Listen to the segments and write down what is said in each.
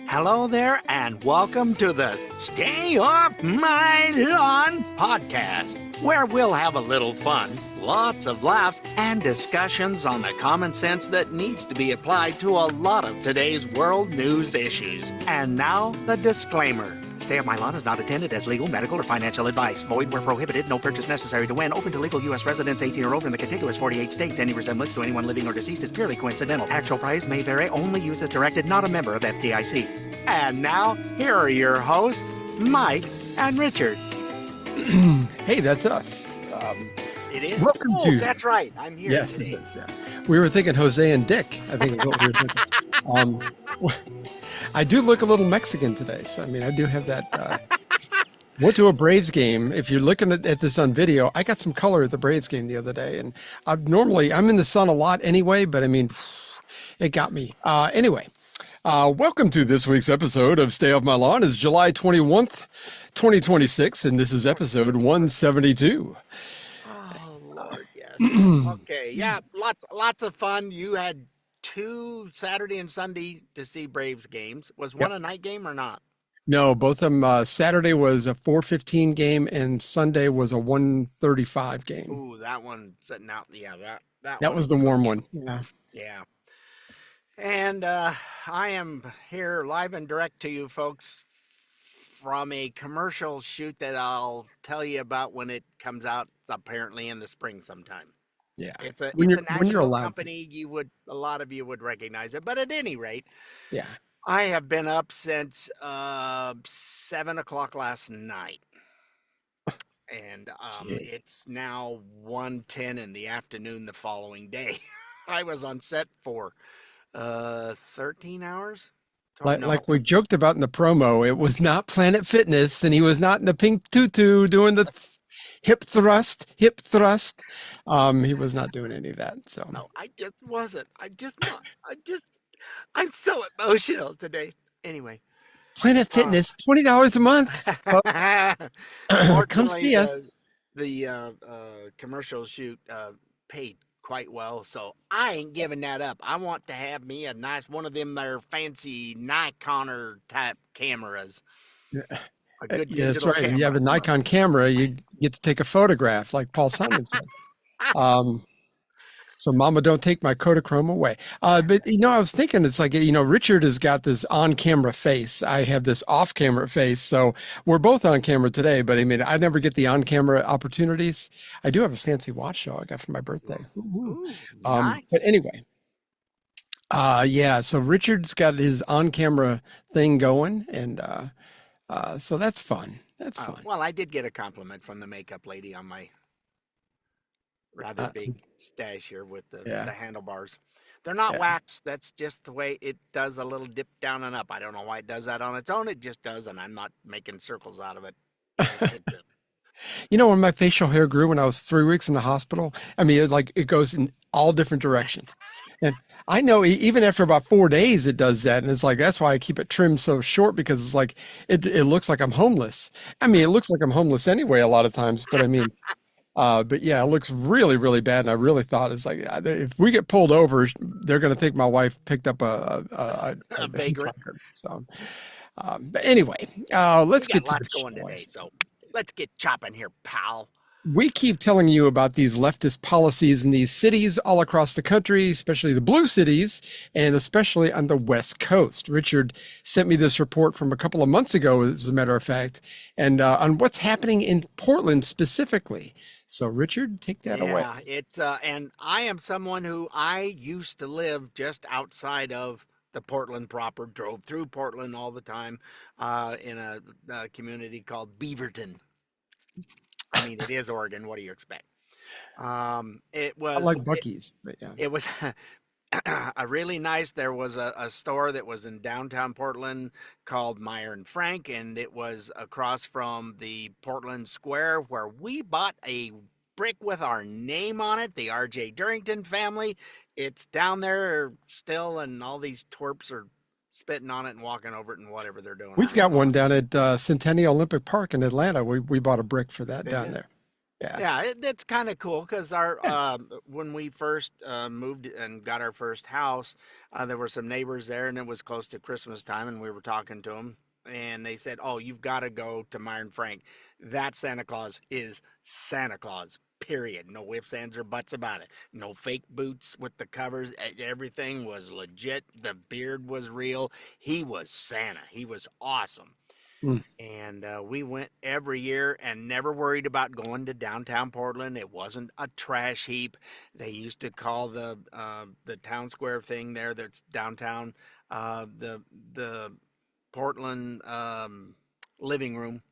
Hello there, and welcome to the Stay Off My Lawn podcast, where we'll have a little fun, lots of laughs, and discussions on the common sense that needs to be applied to a lot of today's world news issues. And now, the disclaimer. Stay Off My Lawn is not intended as legal, medical, or financial advice. Void where prohibited. No purchase necessary to win. Open to legal U.S. residents 18 or over in the contiguous 48 states. Any resemblance to anyone living or deceased is purely coincidental. Actual price may vary. Only use as directed. Not a member of FDIC. And now, here are your hosts, Mike and Richard. Hey, that's us. It is? Welcome to... That's right. I'm here Yes, today. it is, yeah. We were thinking Jose and Dick, I think is what we were thinking. I do look a little Mexican today, so I mean, I do have that. Went to a Braves game. If you're looking at this on video, I got some color at the Braves game the other day, and I'm in the sun a lot anyway, but I mean, it got me. Anyway, welcome to this week's episode of Stay Off My Lawn. It's July 21st, 2026, and this is episode 172. Oh, Lord, yes. Okay, yeah, lots of fun. You had 2 Saturday and Sunday to see Braves games. Was one a night game or not? No, both of them. Saturday was a 4:15 game, and Sunday was a 1:35 game. Ooh, that one sitting out. Yeah, that was the warm one. Yeah. Yeah. And I am here live and direct to you folks from a commercial shoot that I'll tell you about when it comes out, apparently in the spring sometime. Yeah. It's a When you're national allowed. company. A lot of you would recognize it. But at any rate, Yeah. I have been up since 7 o'clock last night. And it's now 1:10 in the afternoon the following day. I was on set for 13 hours. Like we joked about in the promo, it was not Planet Fitness, and he was not in the pink tutu doing the hip thrust. He was not doing any of that. So No, I just wasn't. I'm so emotional today. Anyway. Planet Fitness, $20 a month. Come see us. The commercial shoot paid quite well, so I ain't giving that up. I want to have me a nice one of them there fancy Nikoner type cameras. A good digital that's right. camera. If you have a Nikon camera, you get to take a photograph, like Paul Simon said. So Mama, don't take my Kodachrome away. But, I was thinking, it's like, Richard has got this on-camera face. I have this off-camera face. So we're both on camera today, but I mean, I never get the on-camera opportunities. I do have a fancy watch though I got for my birthday. Ooh, nice. But anyway, so Richard's got his on-camera thing going, and so that's fun. That's fun. Well, I did get a compliment from the makeup lady on my rather big stash here with the handlebars. They're not waxed. That's just the way it does, a little dip down and up. I don't know why it does that on its own. It just does, and I'm not making circles out of it. When my facial hair grew when I was 3 weeks in the hospital, I mean, it goes in all different directions. And I know even after about 4 days, it does that. And it's like, that's why I keep it trimmed so short, because it's like, it looks like I'm homeless. I mean, it looks like I'm homeless anyway, a lot of times, but I mean, but yeah, it looks really, really bad. And I really thought, it's like, if we get pulled over, they're going to think my wife picked up a vagrant. So, but anyway, let's get to lots going today. So let's get chopping here, pal. We keep telling you about these leftist policies in these cities all across the country, especially the blue cities, and especially on the West Coast. Richard sent me this report from a couple of months ago, as a matter of fact, and on what's happening in Portland specifically. So, Richard, take that away. Yeah, it's and I am someone who I used to live just outside of the Portland proper, drove through Portland all the time in a community called Beaverton. I mean, it is Oregon. What do you expect? It was I like Buc-ee's, but yeah. It was a really nice. There was a store that was in downtown Portland called Meyer and Frank, and it was across from the Portland Square where we bought a brick with our name on it, the R.J. Durrington family. It's down there still, and all these twerps are spitting on it and walking over it and whatever they're doing. We've got one down at Centennial Olympic Park in Atlanta. We bought a brick for that down there. Yeah. Yeah, it's kind of cool because our when we first moved and got our first house, there were some neighbors there, and it was close to Christmas time, and we were talking to them, and they said, "Oh, you've got to go to Myron Frank. That Santa Claus is Santa Claus. Period. No ifs, ands, or buts about it. No fake boots with the covers. Everything was legit. The beard was real. He was Santa. He was awesome." Mm. And we went every year and never worried about going to downtown Portland. It wasn't a trash heap. They used to call the town square thing there that's downtown the Portland living room,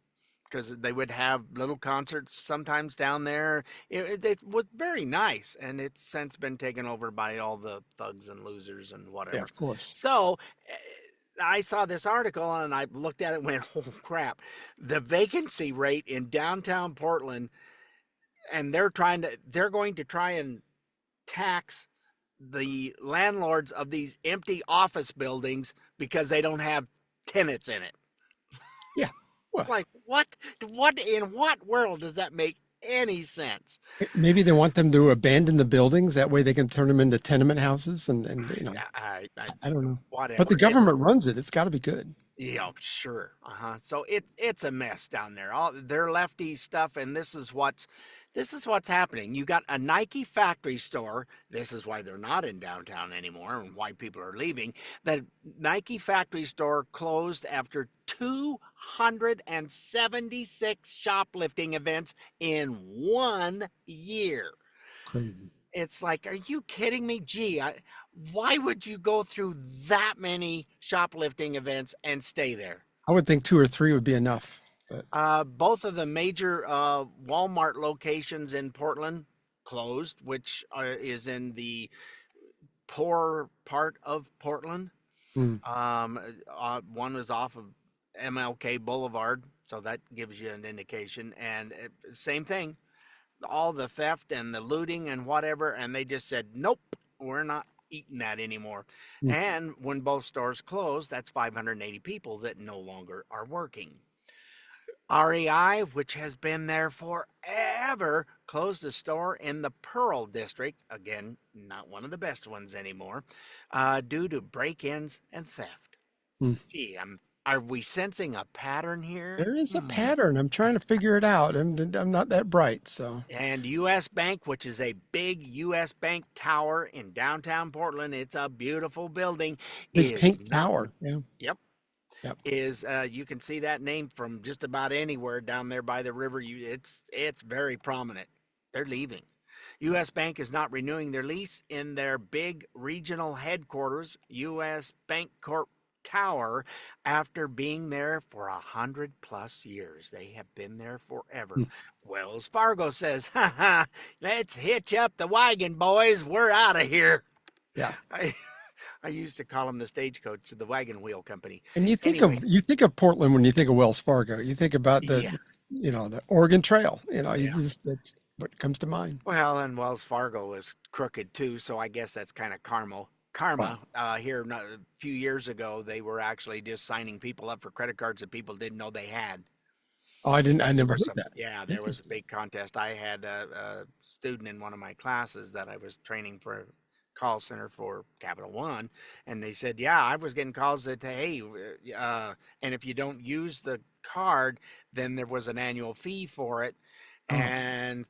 because they would have little concerts sometimes down there. It was very nice, and it's since been taken over by all the thugs and losers and Yeah, whatever. of course. So I saw this article and I looked at it and went, oh crap, the vacancy rate in downtown Portland, and they're going to try and tax the landlords of these empty office buildings because they don't have tenants in it. Yeah. It's Well, like, what in what world does that make any sense? maybe they want them to abandon the buildings. That way they can turn them into tenement houses and I don't know. But the Whatever. government runs it. It's got to be good. Yeah, sure. So it's a mess down there. All their lefty stuff, and this is what's happening. You got a Nike factory store. This is why they're not in downtown anymore, and why people are leaving. The Nike factory store closed after 276 shoplifting events in 1 year. Crazy. It's like, are you kidding me? Gee, why would you go through that many shoplifting events and stay there? I would think 2 or 3 would be enough. But Both of the major Walmart locations in Portland closed, which is in the poor part of Portland. mm, One was off of MLK Boulevard, so that gives you an indication. And same thing, all the theft and the looting and whatever, and they just said, nope, we're not eating that anymore. mm. And when both stores closed, that's 580 people that no longer are working. REI, which has been there forever, closed a store in the Pearl District, again, not one of the best ones anymore, due to break-ins and theft. Mm. Gee, are we sensing a pattern here? There is a pattern. I'm trying to figure it out. I'm not that bright, so. And U.S. Bank, which is a big U.S. Bank tower in downtown Portland, it's a beautiful building. Big is pink not, tower. Yeah. Yep. Yep. You can see that name from just about anywhere down there by the river. It's very prominent. They're leaving. U.S. Bank is not renewing their lease in their big regional headquarters, U.S. Bank Corp Tower, after being there for 100+ years. They have been there forever. Mm. Wells Fargo says, "Ha ha, let's hitch up the wagon, boys. We're out of here." Yeah. I used to call them the stagecoach, the wagon wheel company. And Anyway, you think of Portland when you think of Wells Fargo. You think about yeah. the Oregon Trail. Yeah. That's what comes to mind. Well, and Wells Fargo was crooked too, so I guess that's kind of karma. Here a few years ago, they were actually just signing people up for credit cards that people didn't know they had. Oh, I never heard that. Yeah, there was a big contest. I had a student in one of my classes that I was training for a call center for Capital One, and they said, yeah, I was getting calls that, hey, and if you don't use the card, then there was an annual fee for it, Oh. and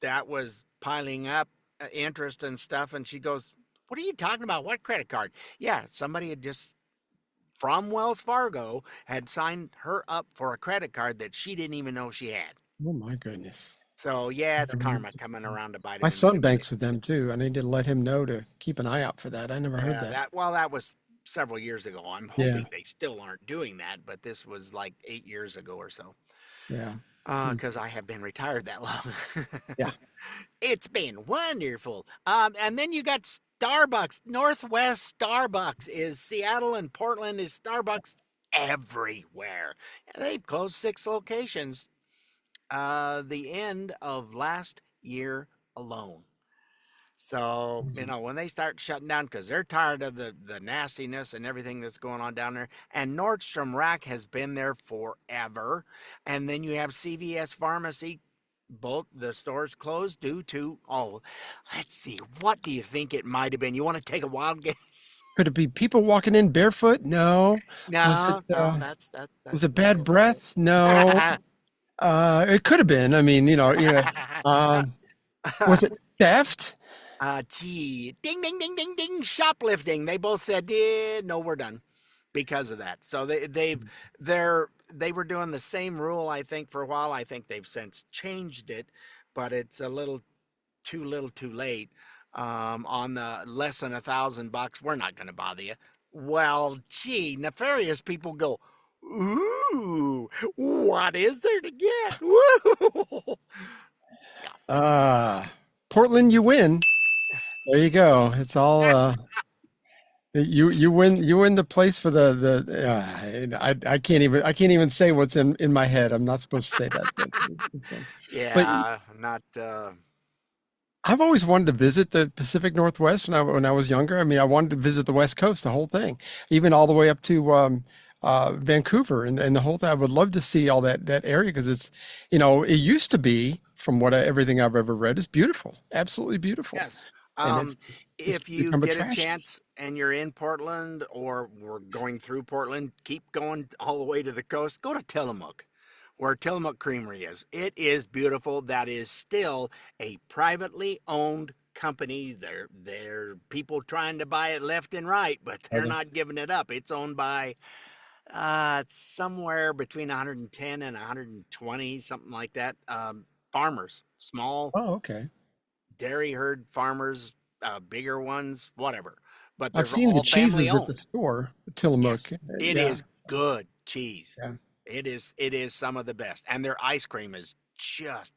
that was piling up interest and stuff. And she goes, what are you talking about? What credit card? Yeah, somebody had just from Wells Fargo had signed her up for a credit card that she didn't even know she had. Oh my goodness. So yeah, it's karma coming around to bite him. My son banks with them too. I need to let him know to keep an eye out for that. I never heard that. That was several years ago. I'm hoping they still aren't doing that, but this was like 8 years ago or so. Yeah. Because I have been retired that long. Yeah. It's been wonderful. And then you got Starbucks. Northwest Starbucks is Seattle, and Portland is Starbucks everywhere. And they've closed 6 locations the end of last year alone. So, when they start shutting down because they're tired of the nastiness and everything that's going on down there. And Nordstrom Rack has been there forever. And then you have CVS Pharmacy both the stores closed due to, oh, let's see, what do you think it might have been? You want to take a wild guess? Could it be people walking in barefoot? No. Was it No, no, was that's it bad that's breath? No. It could have been. I mean, um, was it theft? Gee, ding, ding, ding, ding, ding, shoplifting. They both said, no, we're done because of that. So they were doing the same rule, I think, for a while. I think they've since changed it, but it's a little too late. On the less than $1,000, we're not going to bother you. Well, gee, nefarious people go, ooh, what is there to get? Woo! Uh, Portland, you win. There you go. It's all you win the place for I can't even say what's in my head. I'm not supposed to say that. But Yeah, not. I've always wanted to visit the Pacific Northwest when I was younger. I mean, I wanted to visit the West Coast, the whole thing, even all the way up to Vancouver and the whole thing. I would love to see all that area because it's, it used to be, from everything I've ever read, is beautiful, absolutely beautiful. Yes. And it's If you become a get a trash. chance and you're in Portland or we're going through Portland, keep going all the way to the coast. Go to Tillamook, where Tillamook Creamery is. It is beautiful. That is still a privately owned company. They're people trying to buy it left and right, but they're Okay. not giving it up. It's owned by somewhere between 110 and 120, something like that. Farmers, small Oh, okay. dairy herd farmers, bigger ones, whatever. But I've they're seen the all family cheeses at owned. the store, Tillamook. Yes, it Yeah, is good cheese. yeah. It is some of the best, and their ice cream is just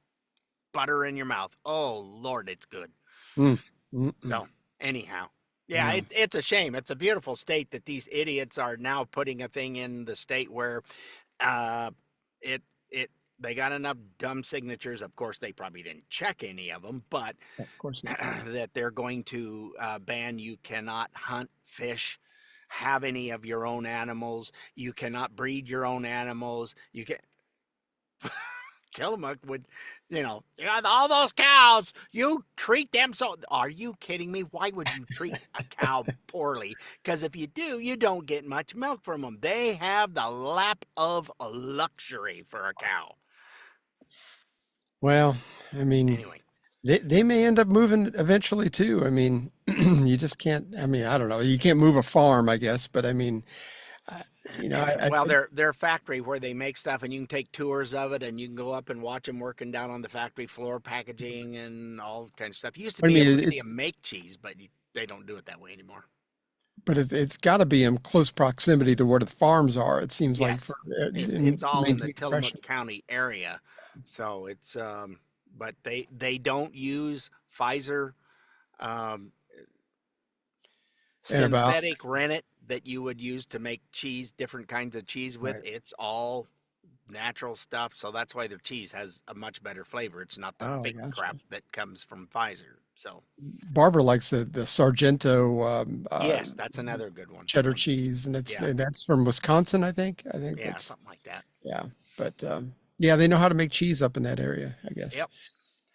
butter in your mouth. Oh Lord, it's good. Mm, mm, mm. So anyhow, yeah, Yeah. it's a shame. It's a beautiful state that these idiots are now putting a thing in the state where uh, it it they got enough dumb signatures. Of course, they probably didn't check any of them, but Of course not. that they're going to ban you cannot hunt, fish, have any of your own animals. You cannot breed your own animals. You can Tillamook would, yeah, all those cows, you treat them so. Are you kidding me? Why would you treat a cow poorly? Because if you do, you don't get much milk from them. They have the lap of luxury for a cow. Well, I mean, Anyway, they may end up moving eventually too. I mean, you just can't. I mean, I don't know. You can't move a farm, I guess, but I mean, I, I well, think their factory where they make stuff, and you can take tours of it, and you can go up and watch them working down on the factory floor, packaging and all kinds of stuff. You used to I be mean, able to see them make cheese, but they don't do it that way anymore. but it's got to be in close proximity to where the farms are. It seems like Yes, for it's all in the maintaining fresh. Tillamook County area, so it's but they don't use Pfizer um, synthetic Antibiotics. rennet that you would use to make cheese, different kinds of cheese with. Right. It's all natural stuff, so that's why their cheese has a much better flavor. It's not the Oh, I fake gotcha. crap that comes from Pfizer. So Barbara likes the Sargento yes, that's another good one. cheddar cheese, and Yeah, that's from Wisconsin, I think. I think yeah, that's something like that. yeah. But yeah, they know how to make cheese up in that area, I guess. Yep,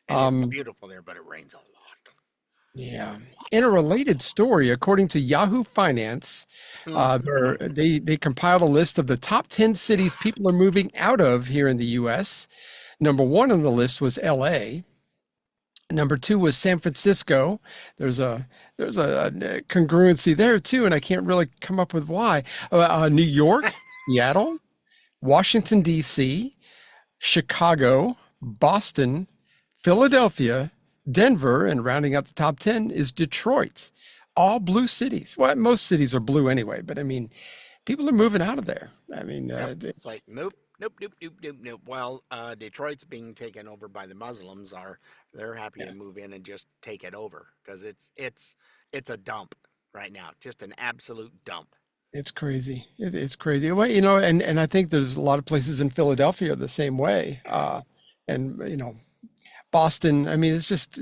and it's Um, beautiful there, but it rains a lot. yeah. In a related story, according to Yahoo Finance, they compiled a list of the top 10 cities people are moving out of here in the U.S. Number one on the list was L.A. Number two was San Francisco. There's a congruency there too, and I can't really come up with why. New York, Seattle, Washington D.C., Chicago, Boston, Philadelphia, Denver, and rounding out the top 10 is Detroit. All blue cities. Well, most cities are blue anyway, but I mean, people are moving out of there. I mean, Yep. It's like nope, nope, nope, nope, nope, nope. Well, Detroit's being taken over by the Muslims. They're happy yeah, to move in and just take it over because it's a dump right now, just an absolute dump. it's crazy. It's crazy. Well, and I think there's a lot of places in Philadelphia the same way. And Boston. I mean, it's just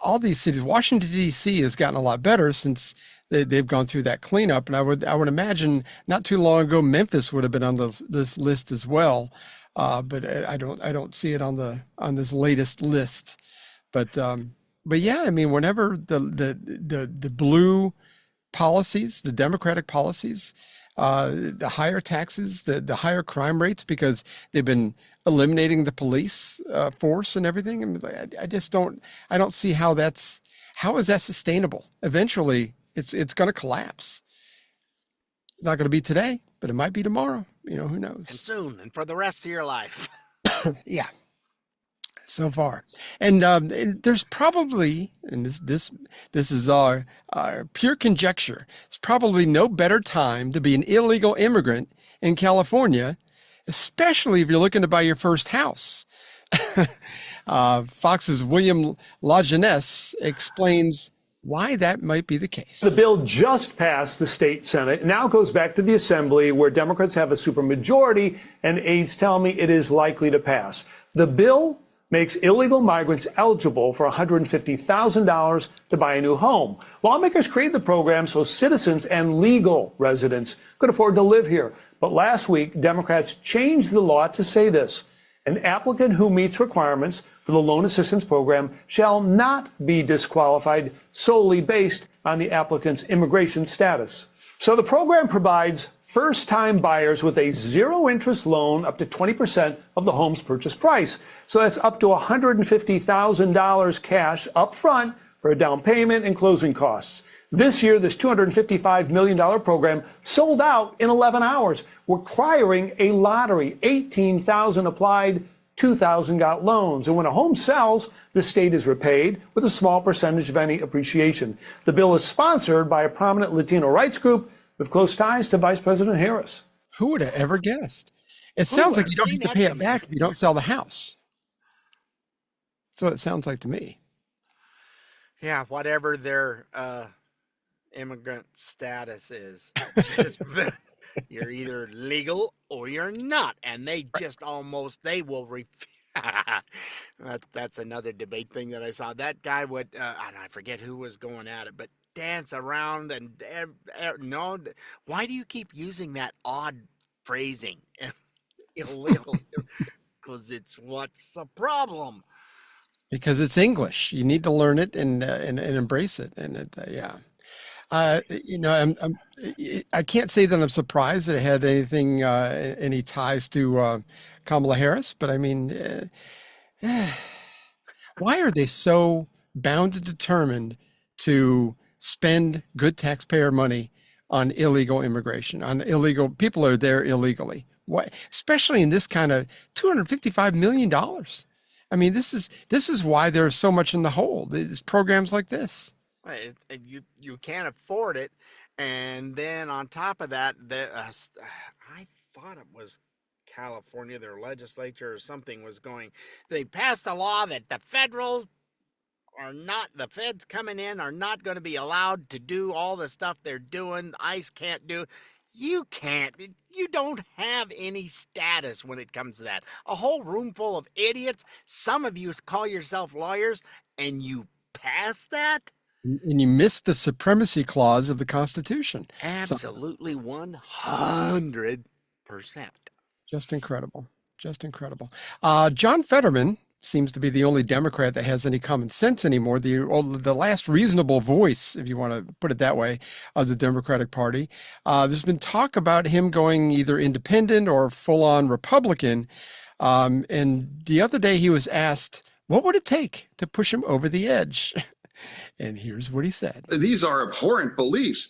all these cities. Washington D.C. has gotten a lot better since they've gone through that cleanup, and I would imagine not too long ago Memphis would have been on this list as well. but I don't see it on this latest list. But yeah, I mean, whenever the blue policies, the Democratic policies, the higher taxes, the higher crime rates, because they've been eliminating the police force and everything. I mean, I don't see how is that sustainable? Eventually, it's going to collapse. It's not going to be today, but it might be tomorrow. Who knows? And soon, and for the rest of your life. Yeah. So far, and there's probably, and this is pure conjecture. There's probably no better time to be an illegal immigrant in California, especially if you're looking to buy your first house. Fox's William Lajeunesse explains why that might be the case. The bill just passed the state Senate, now goes back to the Assembly, where Democrats have a supermajority, and aides tell me it is likely to pass. The bill makes illegal migrants eligible for $150,000 to buy a new home. Lawmakers created the program so citizens and legal residents could afford to live here. But last week, Democrats changed the law to say this: an applicant who meets requirements for the loan assistance program shall not be disqualified solely based on the applicant's immigration status. So the program provides first-time buyers with a zero-interest loan up to 20% of the home's purchase price. So that's up to $150,000 cash up front for a down payment and closing costs. This year, this $255 million program sold out in 11 hours, requiring a lottery. 18,000 applied, 2,000 got loans. And when a home sells, the state is repaid with a small percentage of any appreciation. The bill is sponsored by a prominent Latino rights group with close ties to Vice President Harris. Who would have ever guessed? It sounds like you don't get to pay it back if you don't sell the house. That's what it sounds like to me. Yeah, whatever their immigrant status is. You're either legal or you're not. And they just they will that's another debate thing that I saw. That guy would, I forget who was going at it, but dance around and no. Why do you keep using that odd phrasing? Illegal, because what's the problem? Because it's English. You need to learn it and embrace it. And yeah. I can't say that I'm surprised that it had any ties to Kamala Harris, but I mean, why are they so bound and determined to spend good taxpayer money on illegal immigration, on illegal people who are there illegally? Why, especially in this kind of $255 million? I mean, this is why there's so much in the hole. There's programs like this. You can't afford it, and then on top of that, I thought it was California, their legislature or something was going. They passed a law that the feds coming in are not going to be allowed to do all the stuff they're doing. ICE can't do. You don't have any status when it comes to that. A whole room full of idiots. Some of you call yourself lawyers, and you pass that. And you missed the supremacy clause of the Constitution. Absolutely, 100%. Just incredible. Just incredible. John Fetterman seems to be the only Democrat that has any common sense anymore. The last reasonable voice, if you want to put it that way, of the Democratic Party. There's been talk about him going either independent or full-on Republican. And the other day he was asked, what would it take to push him over the edge? And here's what he said. These are abhorrent beliefs,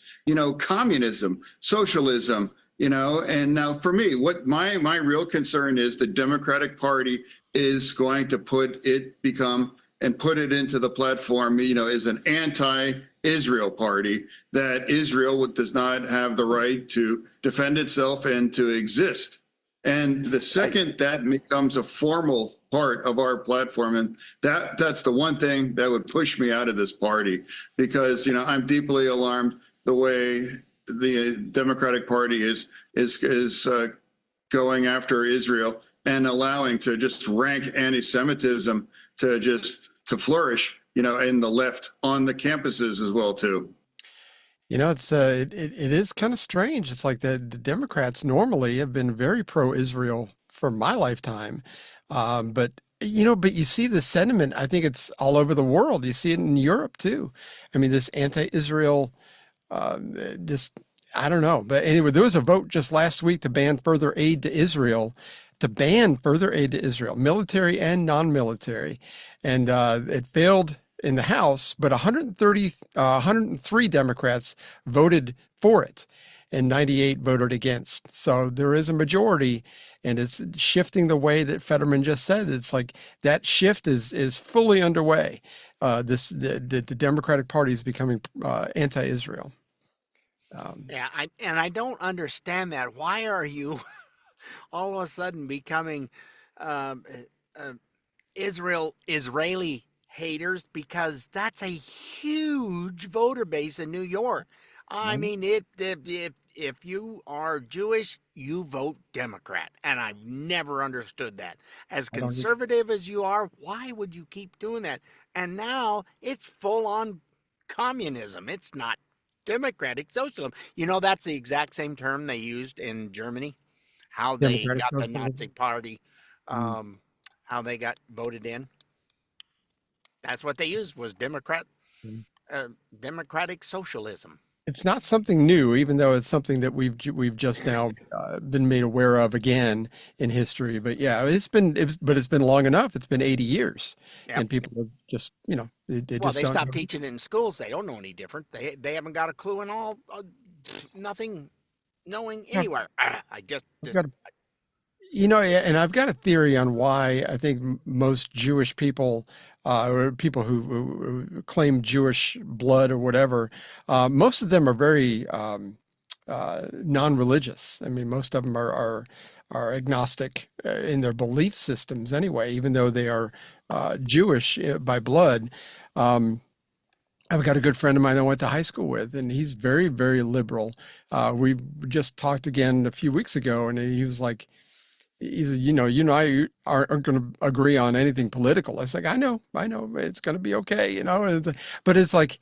communism, socialism, and now for me, what my real concern is the Democratic Party is going to put it into the platform, is an anti-Israel party, that Israel does not have the right to defend itself and to exist. And the second that becomes a formal part of our platform, and that's the one thing that would push me out of this party, because I'm deeply alarmed the way the Democratic Party is going after Israel and allowing to just rank anti-Semitism to flourish, in the left on the campuses as well too. It is kind of strange. It's like the Democrats normally have been very pro-Israel for my lifetime. But but you see the sentiment. I think it's all over the world. You see it in Europe too. I mean, this anti-Israel, just I don't know. But anyway, there was a vote just last week to ban further aid to Israel, military and non-military, and it failed in the House. But 103 Democrats voted for it, and 98 voted against. So there is a majority, and it's shifting the way that Fetterman just said. It's like that shift is fully underway. The Democratic Party is becoming anti-Israel. I don't understand that. Why are you all of a sudden becoming Israeli haters? Because that's a huge voter base in New York. I mean, if you are Jewish, you vote Democrat, and I've never understood that. As conservative as you are, why would you keep doing that? And now it's full on communism. It's not democratic socialism. That's the exact same term they used in Germany, how they got the Nazi party, how they got voted in. That's what they used, was democratic socialism. It's not something new, even though it's something that we've just now been made aware of again in history. But yeah, it's been long enough. It's been 80 years, and people have just they stopped teaching it in schools. They don't know any different. They haven't got a clue in all, nothing, knowing anywhere. And I've got a theory on why I think most Jewish people, or people who claim Jewish blood or whatever, most of them are very non-religious. I mean, most of them are agnostic in their belief systems anyway, even though they are Jewish by blood. I've got a good friend of mine I went to high school with, and he's very, very liberal. We just talked again a few weeks ago, and he was like, I aren't going to agree on anything political. I was like, I know, it's going to be okay, but it's like,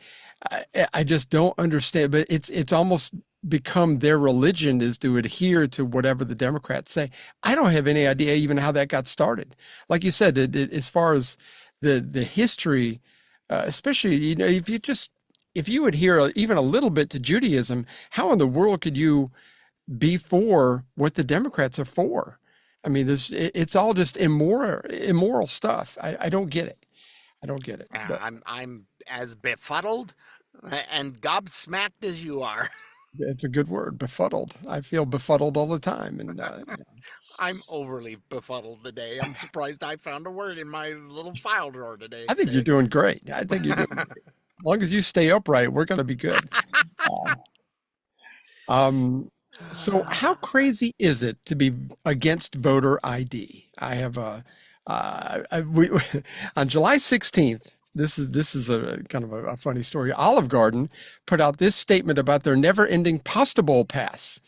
I just don't understand. But it's almost become their religion is to adhere to whatever the Democrats say. I don't have any idea even how that got started. Like you said, as far as the history, especially, if you adhere even a little bit to Judaism, how in the world could you be for what the Democrats are for? I mean, it's all just immoral stuff. I don't get it. I'm as befuddled and gobsmacked as you are. It's a good word, befuddled. I feel befuddled all the time, and I'm overly befuddled today. I'm surprised I found a word in my little file drawer today. I think you're doing great. I think you're doing great. As long as you stay upright, we're going to be good. So how crazy is it to be against voter ID? I have on July 16th, this is a kind of a funny story. Olive Garden put out this statement about their never-ending pasta bowl pass.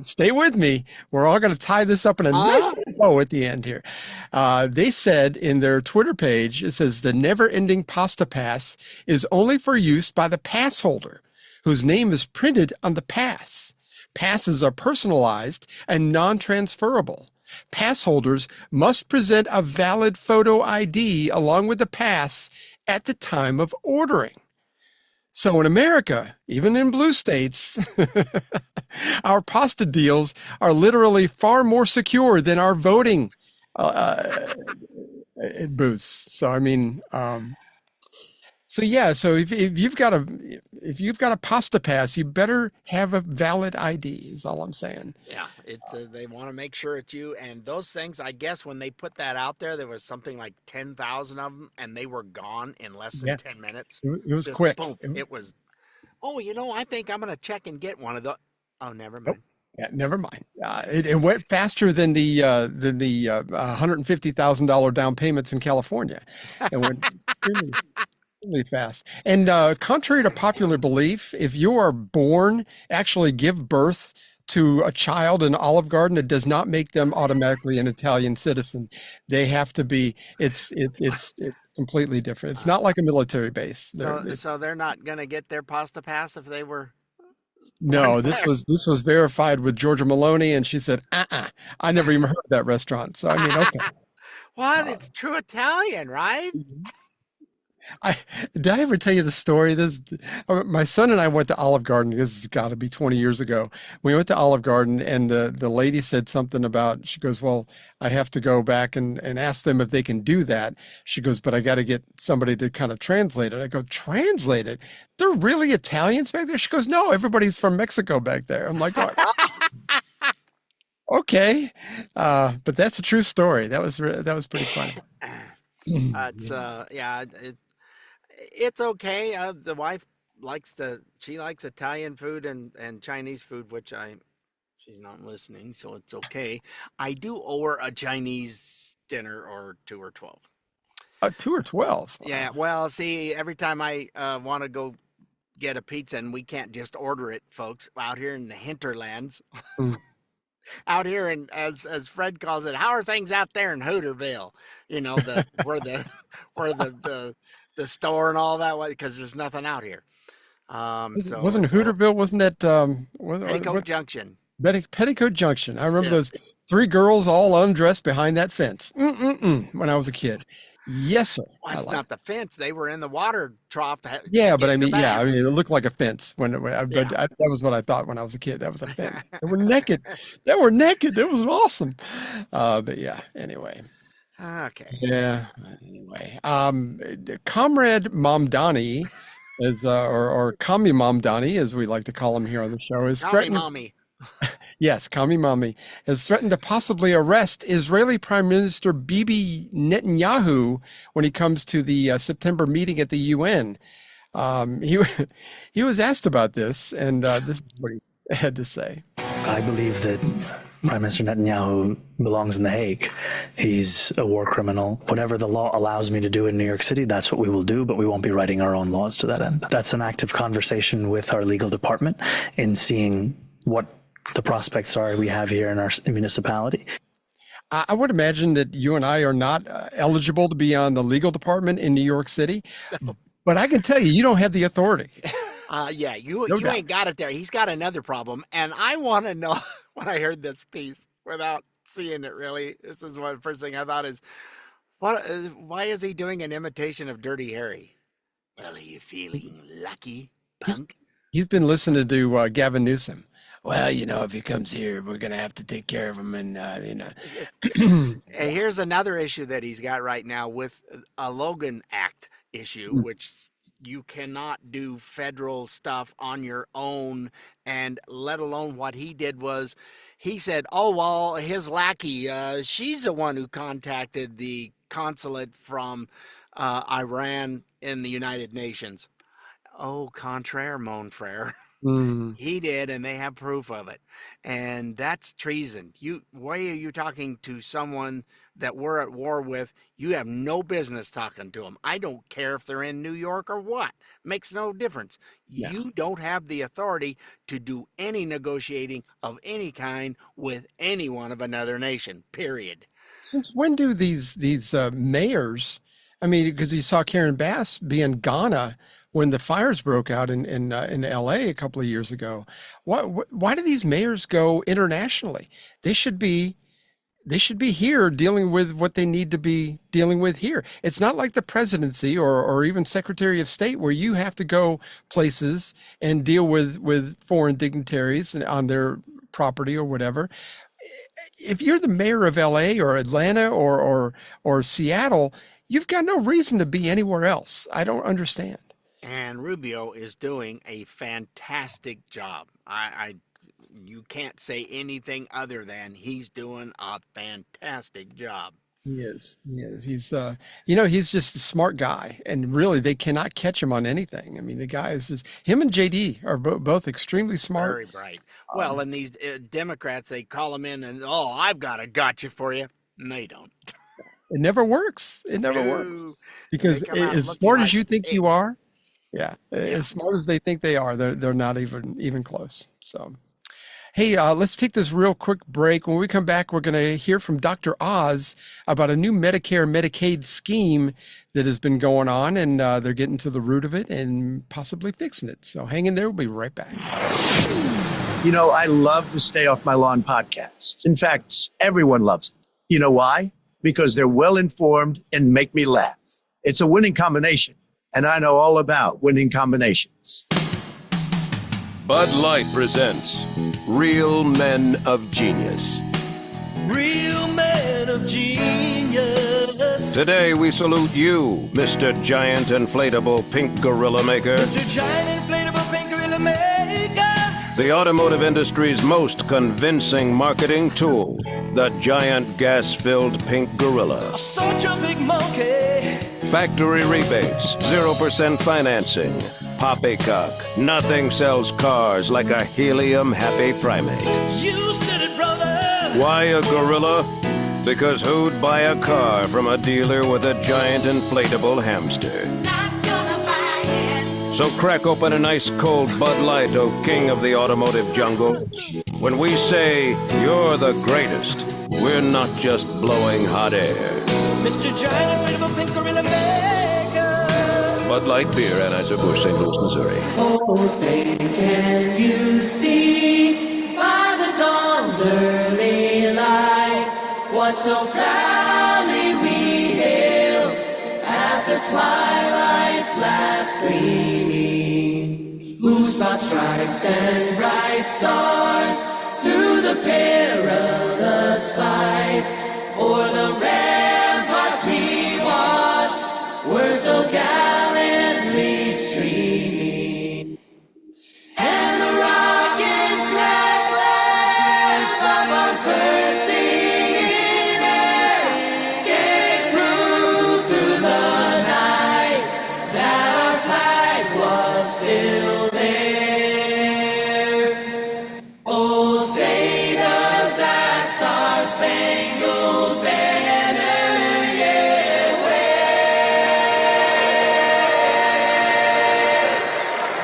Stay with me. We're all going to tie this up in a nice bow at the end here. They said in their Twitter page, it says the never-ending pasta pass is only for use by the pass holder, whose name is printed on the pass. Passes are personalized and non-transferable. Pass holders must present a valid photo ID along with the pass at the time of ordering. So in America, even in blue states, our pasta deals are literally far more secure than our voting booths. So I mean, so if you've got a pasta pass, you better have a valid ID. Is all I'm saying. Yeah, they want to make sure it's you. And those things, I guess, when they put that out there was something like 10,000 of them, and they were gone in less than 10 minutes. It was quick. Boom, it was. Oh, I think I'm gonna check and get one of those. Oh, never mind. Nope. Yeah, never mind. It went faster than the $150,000 down payments in California. It went really fast. And contrary to popular belief, if you are born, actually give birth to a child in Olive Garden, it does not make them automatically an Italian citizen. They have to be. It's completely different. It's not like a military base. So they're not gonna get their pasta pass if they were No, this was verified with Georgia Maloney, and she said, I never even heard of that restaurant. So I mean, okay. What? It's true Italian, right? I did I ever tell you the story? My son and I went to Olive Garden. This has got to be 20 years ago. We went to Olive Garden, and the lady said something about. She goes, "Well, I have to go back and ask them if they can do that." She goes, "But I got to get somebody to kind of translate it." I go, "Translate it? They're really Italians back there?" She goes, "No, everybody's from Mexico back there." I'm like, "Oh, okay," but that's a true story. That was pretty funny. It's yeah, it's okay. The wife she likes Italian food and Chinese food, which she's not listening, so it's okay. I do owe her a Chinese dinner or 2 or 12. 2 or 12. Yeah, well, see, every time I want to go get a pizza, and we can't just order it, folks, out here in the hinterlands. Mm. Out here, and as Fred calls it, how are things out there in Hooterville? You know, where the store and all that was, because there's nothing out here. So Wasn't Hooterville? Wasn't that Petticoat Junction? Petticoat Junction. I remember those 3 girls all undressed behind that fence. When I was a kid. Yes, sir. Well, it's not the fence. They were in the water trough. Yeah, but I mean, it looked like a fence that was what I thought when I was a kid. That was a fence. They were naked. It was awesome. But yeah, anyway. Okay. Yeah. Anyway, Comrade Mamdani is, or Commie Mamdani, as we like to call him here on the show, is threatening. Mommy. Yes, Commie Mamdani has threatened to possibly arrest Israeli Prime Minister Bibi Netanyahu when he comes to the September meeting at the UN. He was asked about this, and this is what he had to say. I believe that Prime Minister Netanyahu belongs in The Hague. He's a war criminal. Whatever the law allows me to do in New York City, that's what we will do, but we won't be writing our own laws to that end. That's an active conversation with our legal department in seeing what the prospects are we have here in our municipality. I would imagine that you and I are not eligible to be on the legal department in New York City, but I can tell you don't have the authority. Yeah, you ain't got it there. He's got another problem, and I want to know when I heard this piece without seeing it really. This is the first thing I thought is, why is he doing an imitation of Dirty Harry? Well, are you feeling lucky, punk? He's been listening to Gavin Newsom. Well, if he comes here, we're going to have to take care of him. And, Here's another issue that he's got right now with a Logan Act issue, which you cannot do federal stuff on your own. And let alone what he did was he said, oh, well, his lackey, she's the one who contacted the consulate from Iran in the United Nations. Oh, contraire, mon frere. He did, and they have proof of it, and that's treason. Why are you talking to someone that we're at war with? You have no business talking to them. I don't care if they're in New York or what. Makes no difference. Yeah. You don't have the authority to do any negotiating of any kind with anyone of another nation. Period. Since when do these mayors? I mean, because you saw Karen Bass be in Ghana when the fires broke out in LA a couple of years ago. Why do these mayors go internationally? They should be here dealing with what they need to be dealing with here. It's not like the presidency or even Secretary of State where you have to go places and deal with foreign dignitaries on their property or whatever. If you're the mayor of LA or Atlanta or Seattle, you've got no reason to be anywhere else. I don't understand. And Rubio is doing a fantastic job. You can't say anything other than he's doing a fantastic job. He is. He's he's just a smart guy, and really they cannot catch him on anything. I mean, the guy is just, him and JD are both extremely smart. Very bright. Well, and these Democrats, they call him in and, oh, I've got a gotcha for you. No, you don't. It never works. Works. Because as smart as you think you are, as smart as they think they are, they're not even close. So Hey, let's take this real quick break. When we come back, we're going to hear from Dr. Oz about a new Medicare Medicaid scheme that has been going on, and they're getting to the root of it and possibly fixing it. So hang in there. We'll be right back. You know, I love the Stay Off My Lawn podcast. In fact, everyone loves it. You know why? Because they're well-informed and make me laugh. It's a winning combination, and I know all about winning combinations. Bud Light presents Real Men of Genius. Real men of genius. Today we salute you, Mr. Giant Inflatable Pink Gorilla Maker. Mr. Giant Inflatable Pink Gorilla Maker. The automotive industry's most convincing marketing tool, the giant gas-filled pink gorilla. Such a big monkey. Factory rebates, 0% financing, poppycock. Nothing sells cars like a helium-happy primate. You said it, brother. Why a gorilla? Because who'd buy a car from a dealer with a giant inflatable hamster? Not gonna buy it. So crack open an ice cold Bud Light, O king of the automotive jungle. When we say you're the greatest, we're not just blowing hot air. Mr. Giant Inflatable Pink Gorilla Maker. Bud Light Beer, Anheuser-Busch, St. Louis, Missouri. Oh, say, can you see by the dawn's early light what so proudly we hailed at the twilight's last gleaming? Whose broad stripes and bright stars through the perilous fight o'er the ramparts we watched were so gallantly streaming, and the rockets' reckless bombs bursting in air gave proof through the night that our flag was still there. Oh, say does that star-spangled banner yet wave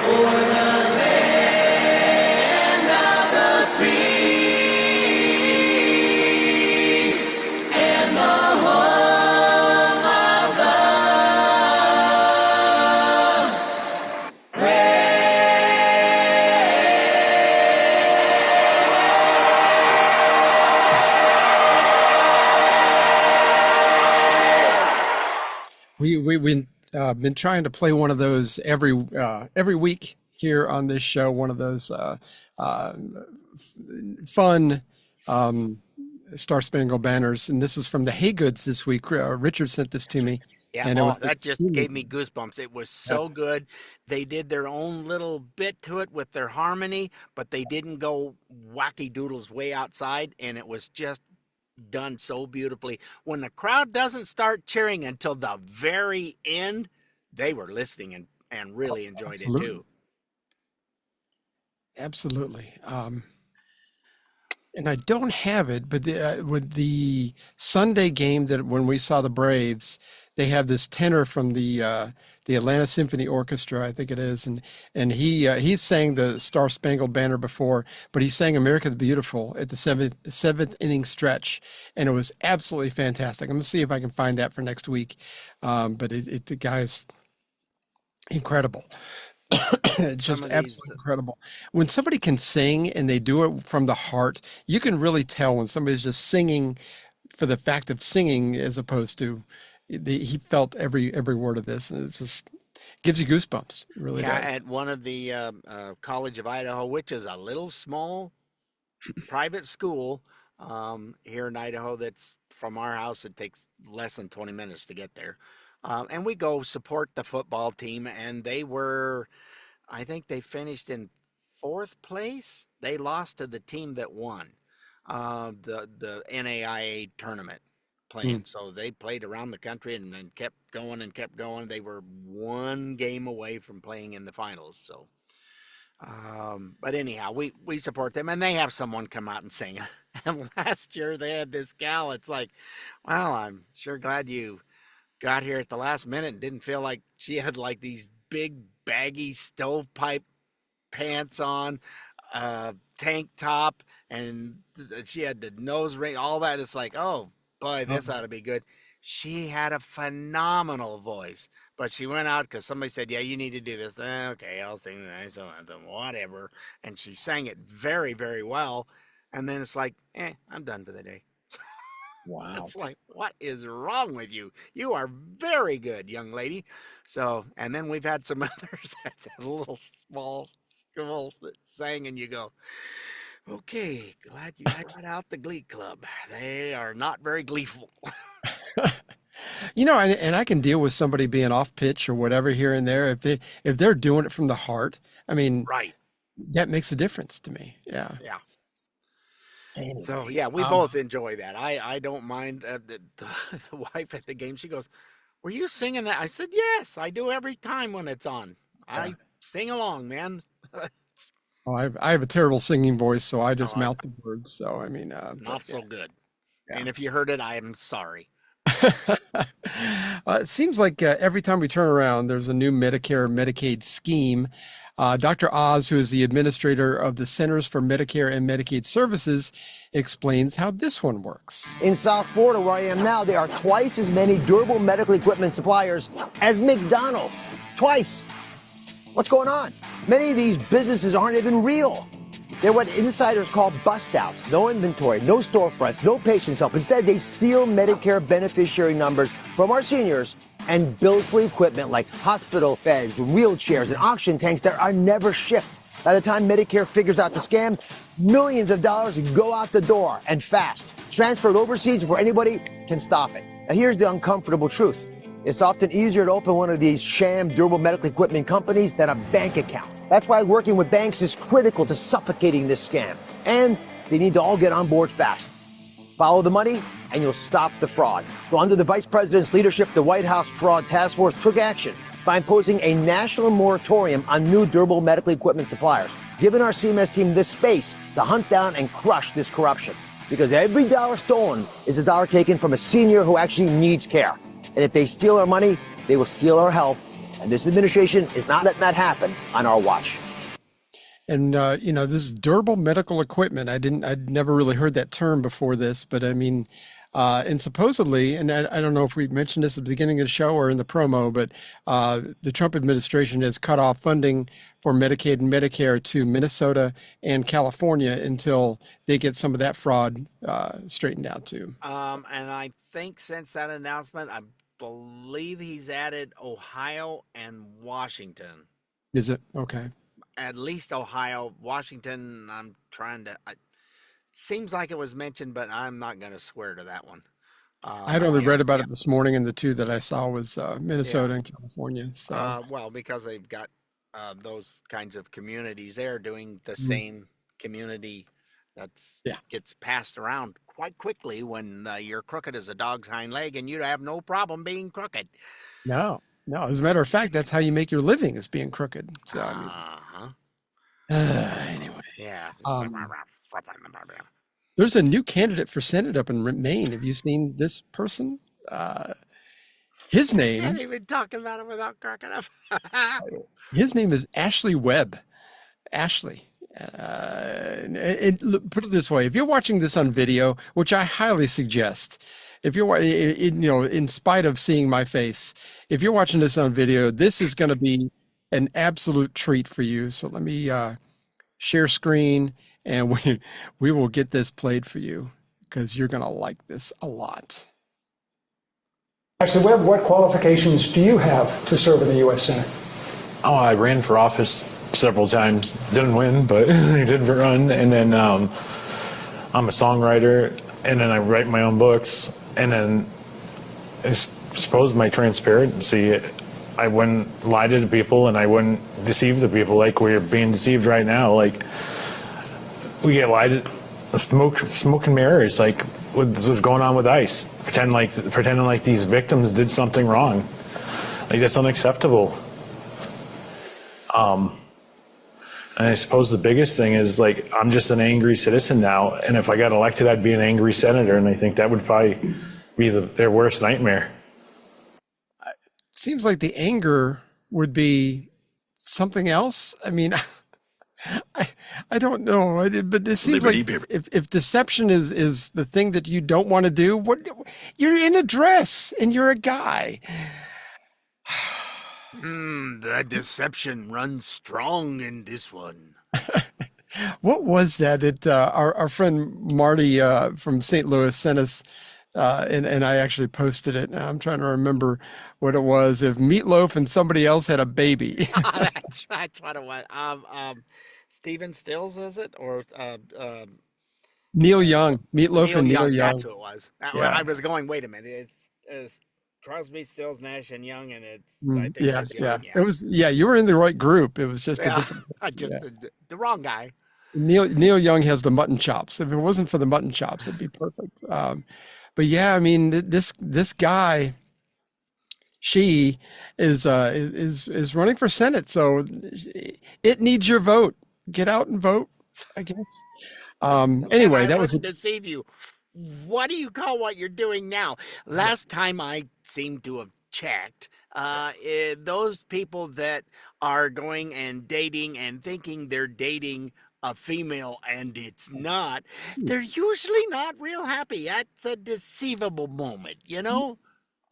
o'er the land of the free and the home of the brave. We've been trying to play one of those every week here on this show. One of those fun Star Spangled Banners, and this is from the Haygoods this week. Richard sent this to me. Yeah, and it was that just gave me goosebumps. It was so good. They did their own little bit to it with their harmony, but they didn't go wacky doodles way outside, and it was just done so beautifully. When the crowd doesn't start cheering until the very end, they were listening and really enjoyed it too. Absolutely. And I don't have it, but with the Sunday game that when we saw the Braves, they have this tenor from the Atlanta Symphony Orchestra, I think it is, and he sang the Star Spangled Banner before, but he sang America the Beautiful at the seventh inning stretch, and it was absolutely fantastic. I'm gonna see if I can find that for next week, but the guy's incredible. It's just absolutely incredible. When somebody can sing and they do it from the heart, you can really tell when somebody's just singing for the fact of singing as opposed to he felt every word of this, and it just gives you goosebumps. It really does. At one of the College of Idaho, which is a little small private school here in Idaho. That's from our house. It takes less than 20 minutes to get there. And we go support the football team, and I think they finished in 4th place. They lost to the team that won the NAIA tournament playing. So they played around the country and then kept going and kept going. They were one game away from playing in the finals. So, but anyhow, we support them, and they have someone come out and sing. And last year they had this gal. It's like, well, I'm sure glad you got here at the last minute and didn't feel like she had like these big baggy stovepipe pants on. tank top, and she had the nose ring, all that. It's like, oh boy, this ought to be good. She had a phenomenal voice, but she went out because somebody said, yeah, you need to do this. Okay, I'll sing the national anthem, whatever. And she sang it very, very well. And then it's like, I'm done for the day. Wow. It's like, what is wrong with you? You are very good, young lady. So, and then we've had some others at that little small school that sang, and you go, okay, glad you got out the glee club. They are not very gleeful. And I can deal with somebody being off pitch or whatever here and there if they're doing it from the heart. I mean, Right. that makes a difference to me. Yeah. Yeah. Anyway, So yeah, we both enjoy that. I don't mind. The wife at the game, she goes, "Were you singing that?" I said, "Yes, I do every time when it's on. I sing along, man." I have a terrible singing voice, so I just mouth the words. So I mean, Not so good. Yeah. And if you heard it, I am sorry. It seems like every time we turn around, there's a new Medicare, Medicaid scheme. Dr. Oz, who is the administrator of the Centers for Medicare and Medicaid Services, explains how this one works. In South Florida, where I am now, there are twice as many durable medical equipment suppliers as McDonald's. Twice. What's going on? Many of these businesses aren't even real. They're what insiders call bust outs. No inventory, no storefronts, no patient's help. Instead, they steal Medicare beneficiary numbers from our seniors and build for equipment like hospital beds, wheelchairs, and oxygen tanks that are never shipped. By the time Medicare figures out the scam, millions of dollars go out the door, and fast. Transferred overseas before anybody can stop it. Now here's the uncomfortable truth. It's often easier to open one of these sham durable medical equipment companies than a bank account. That's why working with banks is critical to suffocating this scam. And they need to all get on board fast. Follow the money, and you'll stop the fraud. So under the Vice President's leadership, the White House Fraud Task Force took action by imposing a national moratorium on new durable medical equipment suppliers, giving our CMS team this space to hunt down and crush this corruption. Because every dollar stolen is a dollar taken from a senior who actually needs care. And if they steal our money, they will steal our health. And this administration is not letting that happen on our watch. And, this durable medical equipment, I'd never really heard that term before this, but I mean, and supposedly, and I don't know if we mentioned this at the beginning of the show or in the promo, but the Trump administration has cut off funding for Medicaid and Medicare to Minnesota and California until they get some of that fraud straightened out too. And I think since that announcement, I believe he's added Ohio and Washington. Is it? Okay. At least Ohio, Washington, I'm trying to, it seems like it was mentioned, but I'm not going to swear to that one. I'd only read about it this morning, and the two that I saw was Minnesota and California. So. Well, because they've got those kinds of communities there doing the same community gets passed around quite quickly when you're crooked as a dog's hind leg, and you have no problem being crooked. No. As a matter of fact, that's how you make your living, is being crooked. So, anyway. Yeah. There's a new candidate for Senate up in Maine. Have you seen this person? His name. I can't even talk about it without cracking up. His name is Ashley Webb. Ashley. Put it this way: if you're watching this on video, which I highly suggest, if you're, in spite of seeing my face, if you're watching this on video, this is going to be an absolute treat for you. So let me share screen, and we will get this played for you because you're going to like this a lot. Ashley Webb, what qualifications do you have to serve in the U.S. Senate? Oh, I ran for office several times. Didn't win, but I did run. And then I'm a songwriter, and then I write my own books. And then I suppose my transparency, I wouldn't lie to the people, and I wouldn't deceive the people like we're being deceived right now. Like, we get lied to, smoke and mirrors, like what's going on with ICE, pretending like these victims did something wrong. Like, that's unacceptable. And I suppose the biggest thing is, like, I'm just an angry citizen now, and if I got elected, I'd be an angry senator, and I think that would probably be their worst nightmare. Seems like the anger would be something else. I mean, I don't know, but it seems like if deception is the thing that you don't want to do, what you're in a dress and you're a guy. The deception runs strong in this one. What was that? Our friend Marty from St. Louis sent us, and I actually posted it. Now I'm trying to remember what it was. If Meatloaf and somebody else had a baby. That's what it was. Stephen Stills, is it? Or Neil Young. Meatloaf and Neil Young. That's who it was. Yeah. I was going, wait a minute. It's Crosby, Stills, Nash, and Young, and it's I think Yeah, it's Young, yeah. It was, you were in the right group. It was just a different. the wrong guy. Neil Young has the mutton chops. If it wasn't for the mutton chops, it'd be perfect. But yeah, I mean, this guy, she is running for Senate, so it needs your vote. Get out and vote, I guess. Anyway, that was to deceive you. What do you call what you're doing now? Last time I seem to have checked, those people that are going and dating and thinking they're dating a female and it's not, they're usually not real happy. That's a deceivable moment, you know?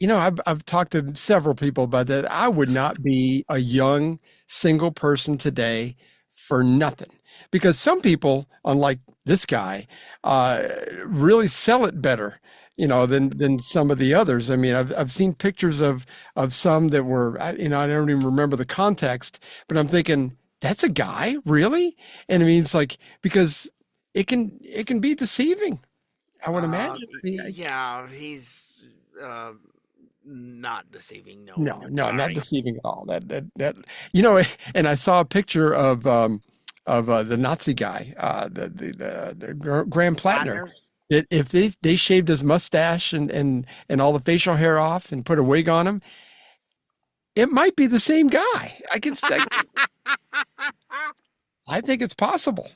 You know, I've talked to several people about that. I would not be a young single person today for nothing, because some people, unlike this guy, really sell it better, than some of the others. I mean, I've seen pictures of some that were, I don't even remember the context, but I'm thinking, that's a guy, really? And I mean, it's like, because it can be deceiving, I would imagine. Yeah, he's not deceiving. No, not deceiving at all. And I saw a picture of the Nazi guy, the Graham Plattner. If they shaved his mustache and all the facial hair off and put a wig on him, it might be the same guy. I think it's possible.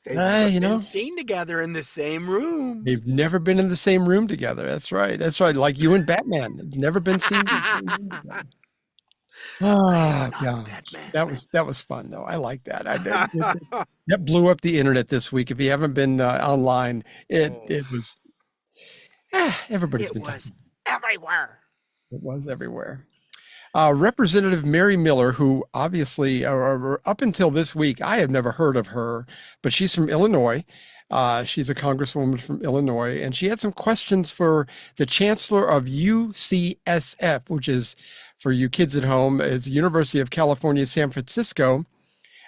They've been seen together in the same room. They've never been in the same room together. That's right. Like you and Batman. It's never been seen in the same room together. Oh God, that was fun though. I like that. That blew up the internet this week. If you haven't been online, it was. Everybody's been talking. Everywhere. It was everywhere. Representative Mary Miller, who obviously, up until this week, I have never heard of her, but she's from Illinois. She's a congresswoman from Illinois, and she had some questions for the chancellor of UCSF, which is, for you kids at home, is University of California, San Francisco.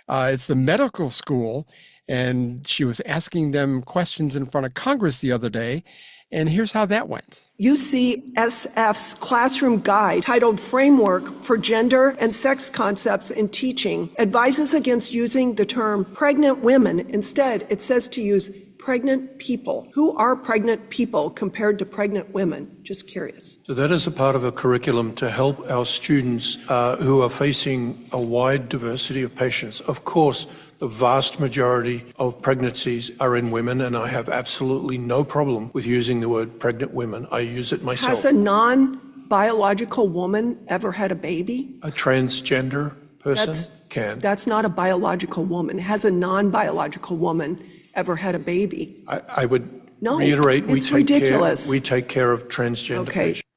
It's the medical school, and she was asking them questions in front of Congress the other day, and here's how that went. UCSF's classroom guide titled Framework for Gender and Sex Concepts in Teaching advises against using the term pregnant women. Instead, it says to use pregnant people. Who are pregnant people compared to pregnant women? Just curious. So that is a part of a curriculum to help our students who are facing a wide diversity of patients. Of course, the vast majority of pregnancies are in women, and I have absolutely no problem with using the word pregnant women. I use it myself. Has a non-biological woman ever had a baby? A transgender person can. That's not a biological woman. Has a non-biological woman ever had a baby? I would reiterate, it's ridiculous. We take care of transgender patients.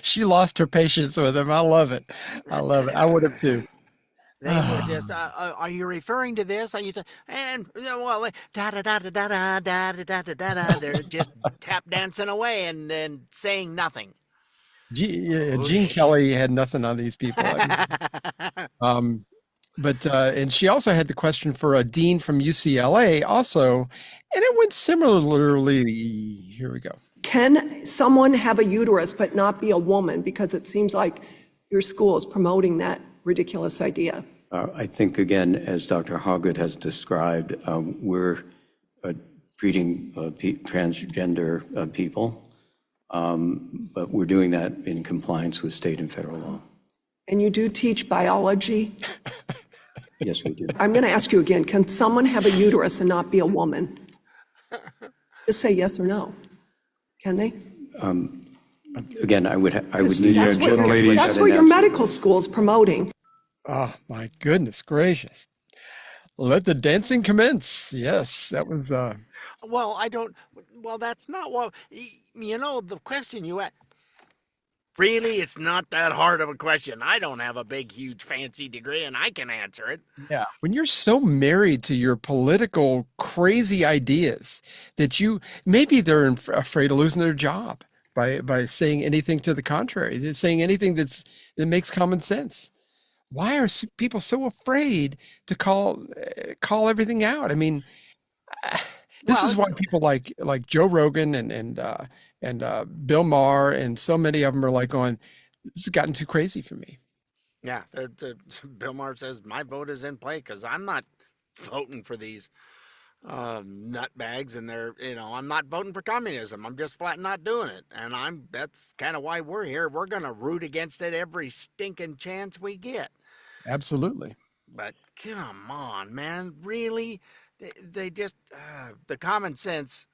She lost her patience with him. I love it. I would have too. They were just, are you referring to this? Are you and well, da da da da da da da da da da. They're just tap dancing away and saying nothing. Gene Kelly had nothing on these people. But and she also had the question for a dean from UCLA also, and it went similarly. Here we go. Can someone have a uterus but not be a woman? Because it seems like your school is promoting that ridiculous idea. I think, again, as Dr. Hoggood has described, we're treating transgender people, but we're doing that in compliance with state and federal law. And you do teach biology? Yes, we do. I'm going to ask you again, can someone have a uterus and not be a woman? Just say yes or no. Can they? Again, I would need that's gentle lady. That's what your medical school is promoting. Oh, my goodness gracious. Let the dancing commence. Yes, that was Well, I don't. Well, that's not what. The question you asked. Really, it's not that hard of a question. I don't have a big, huge, fancy degree, and I can answer it. yeah. When you're so married to your political crazy ideas that maybe they're afraid of losing their job by saying anything to the contrary, they're saying anything that makes common sense. Why are people so afraid to call everything out? I mean, this is why people like Joe Rogan and Bill Maher and so many of them are like going, this has gotten too crazy for me. Yeah, Bill Maher says my vote is in play because I'm not voting for these nutbags, and I'm not voting for communism. I'm just flat not doing it, and that's kind of why we're here. We're going to root against it every stinking chance we get. Absolutely. But come on, man, really? They just the common sense.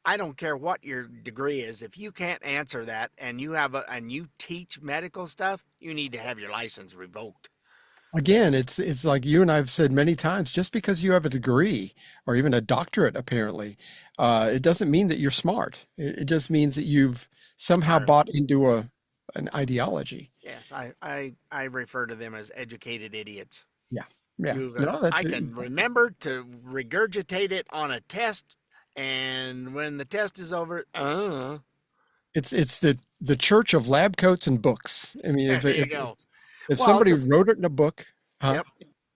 I don't care what your degree is. If you can't answer that and you teach medical stuff, you need to have your license revoked. Again, it's like you and I've said many times, just because you have a degree or even a doctorate, apparently, it doesn't mean that you're smart. It just means that you've somehow bought into an ideology. Yes, I refer to them as educated idiots. Yeah. Yeah. I can remember to regurgitate it on a test, and when the test is over, it's the church of lab coats and books. I mean, if somebody wrote it in a book, yep.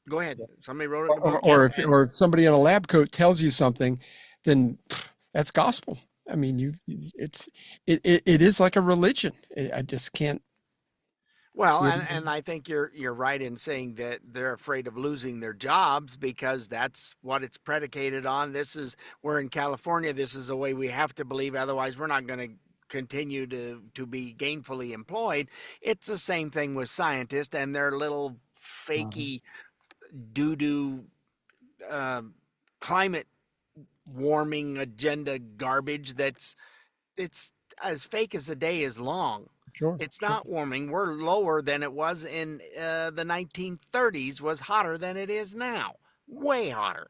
Go ahead. Somebody wrote it in a book, or if somebody in a lab coat tells you something, then that's gospel. I mean, it is like a religion. I just can't. Well, and I think you're right in saying that they're afraid of losing their jobs because that's what it's predicated on. We're in California. This is the way we have to believe. Otherwise, we're not going to continue to be gainfully employed. It's the same thing with scientists and their little fakey doo-doo climate warming agenda garbage it's as fake as the day is long. Sure. It's not warming. We're lower than it was in the 1930s, was hotter than it is now. Way hotter.